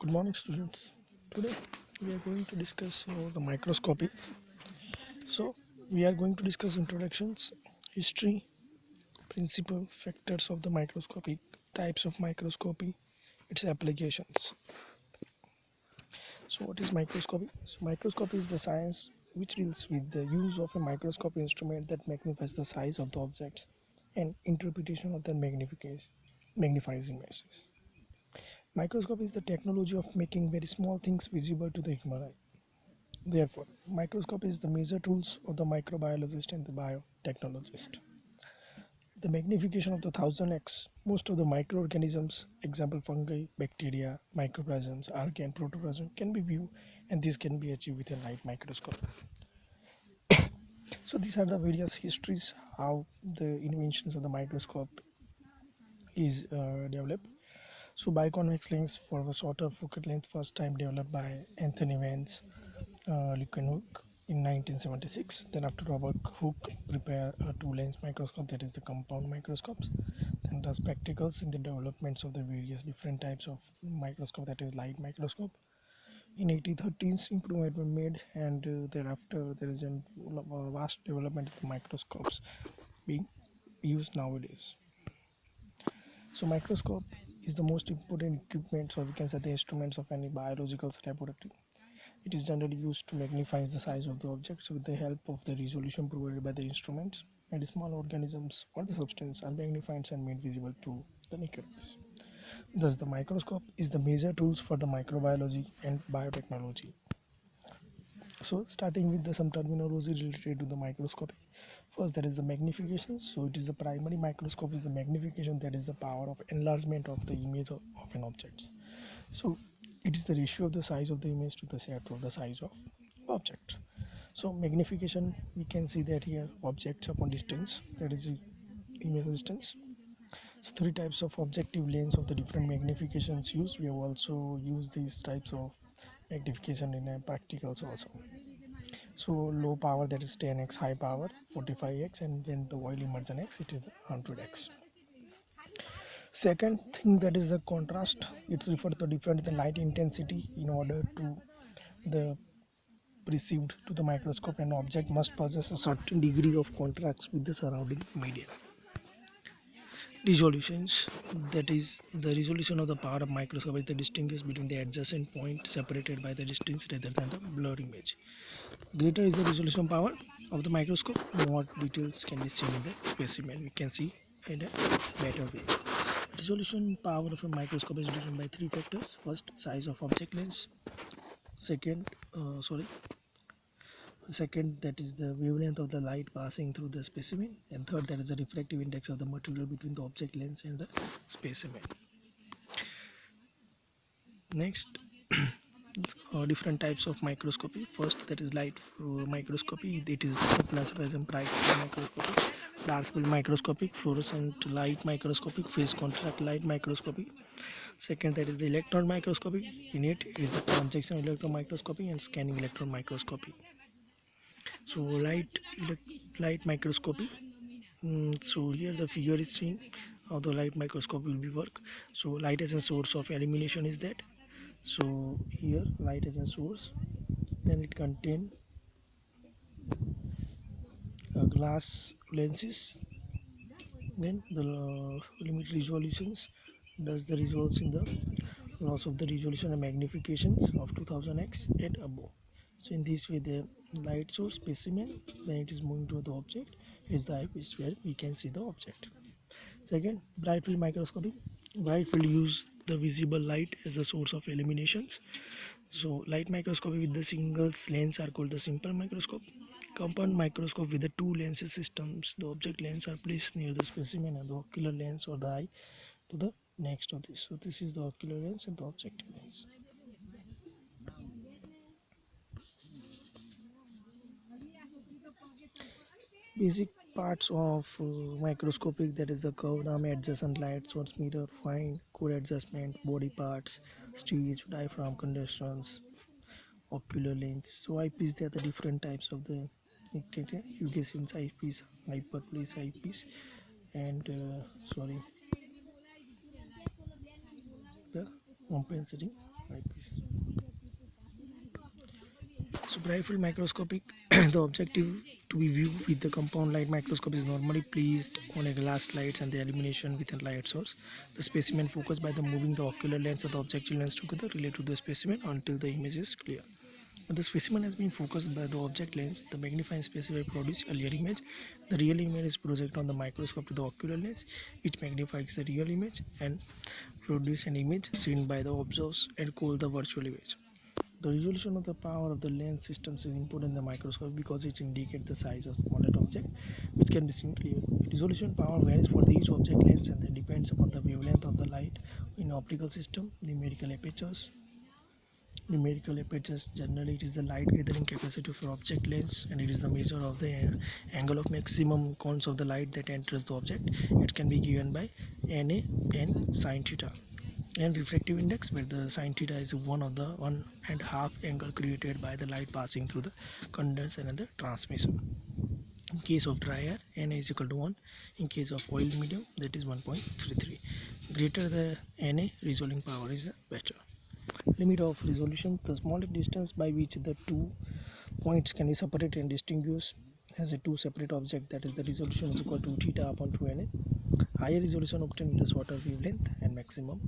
Good morning, students. Today we are going to discuss the microscopy. So we are going to discuss introductions, history, principal factors of the microscopy, types of microscopy, its applications. So what is microscopy? So microscopy is the science which deals with the use of a microscope instrument that magnifies the size of the objects and interpretation of their magnifies images. Microscopy is the technology of making very small things visible to the human eye. Therefore, microscopy is the major tools of the microbiologist and the biotechnologist. The magnification of the 1000x, most of the microorganisms, example fungi, bacteria, microorganisms, archaea and protoplasm can be viewed, and this can be achieved with a light microscope. So these are the various histories how the inventions of the microscope is developed. So biconvex lens for a shorter focal length first time developed by Anthony Vance Leeuwenhoek in 1976. Then after Robert Hooke prepared a two-lens microscope, that is the compound microscopes. Then does spectacles in the developments of the various different types of microscope, that is light microscope. In 1830s improvement were made, and thereafter there is a vast development of microscopes being used nowadays. So microscope is the most important equipment, or we can say the instruments of any biological laboratory. It is generally used to magnify the size of the objects with the help of the resolution provided by the instruments, and small organisms or the substance are magnified and made visible to the naked eyes. Thus, the microscope is the major tools for the microbiology and biotechnology. So, starting with some terminology related to the microscopy. First, there is the magnification. So, it is the primary microscope is the magnification, that is the power of enlargement of the image of an object. So it is the ratio of the size of the image to the set of the size of object. So magnification, we can see that here objects upon distance, that is the image distance. So three types of objective lens of the different magnifications used. We have also used these types of magnification in practicals also. So low power, that is 10x, high power 45x, and then the oil immersion x, it is 100x. Second thing, that is the contrast. It's referred to different the light intensity in order to the perceived to the microscope. An object must possess a certain degree of contrast with the surrounding media. Resolutions, that is the resolution of the power of microscope is the distinguish between the adjacent point separated by the distance rather than the blurred image. Greater is the resolution power of the microscope, more details can be seen in the specimen. We can see in a better way. Resolution power of a microscope is determined by three factors. First, size of object lens. Second, that is the wavelength of the light passing through the specimen. And third, that is the refractive index of the material between the object lens and the specimen. Next, different types of microscopy. First, that is light microscopy. It is classified as bright microscopy, dark field microscopic, fluorescent light microscopic, phase contrast light microscopy. Second, that is the electron microscopy. In it is the transaction electron microscopy and scanning electron microscopy. So light microscopy. So here the figure is seen how the light microscope will be work. So light as a source of illumination is that. So here light as a source, then it contain glass lenses, then the limit resolutions does the results in the loss of the resolution and magnifications of 2000x and above. So in this way the light source specimen, then it is moving to the object, is the eyepiece where we can see the object. Second, bright field microscopy. Bright field use the visible light as the source of illuminations. So light microscopy with the single lens are called the simple microscope. Compound microscope with the two lenses systems. The object lens are placed near the specimen and the ocular lens or the eye to the next of this. So this is the ocular lens and the objective lens. Basic parts of microscopic, that is the curved arm, adjacent light source, mirror, fine core adjustment, body parts, stage, diaphragm, condensations, ocular lens. So eyepiece, they are the different types of the Hugeson's eyepiece, hyperplace eyepiece, and the compensating eyepiece. So peripheral microscopic, the objective to be viewed with the compound light microscope is normally placed on a glass slides and the illumination with a light source. The specimen focused by the moving the ocular lens and the objective lens together relate to the specimen until the image is clear. When the specimen has been focused by the object lens, the magnifying specimen produces a real image. The real image is projected on the microscope to the ocular lens, which magnifies the real image and produce an image seen by the observers and called the virtual image. The resolution of the power of the lens systems is important in the microscope because it indicates the size of smaller object which can be seen clearly. Resolution power varies for each object lens and depends upon the wavelength of the light in optical system. Numerical apertures generally it is the light gathering capacity for object lens and it is the measure of the angle of maximum cones of the light that enters the object. It can be given by Na n sin theta and refractive index where the sin theta is one of the 1.5 angle created by the light passing through the condenser and the transmission. In case of dry air, Na is equal to 1. In case of oil medium, that is 1.33. Greater the Na, resolving power is better. Limit of resolution: the smallest distance by which the two points can be separated and distinguished as a two separate objects, that is the resolution is equal to theta upon 2 Na. Higher resolution obtained with a shorter wavelength and maximum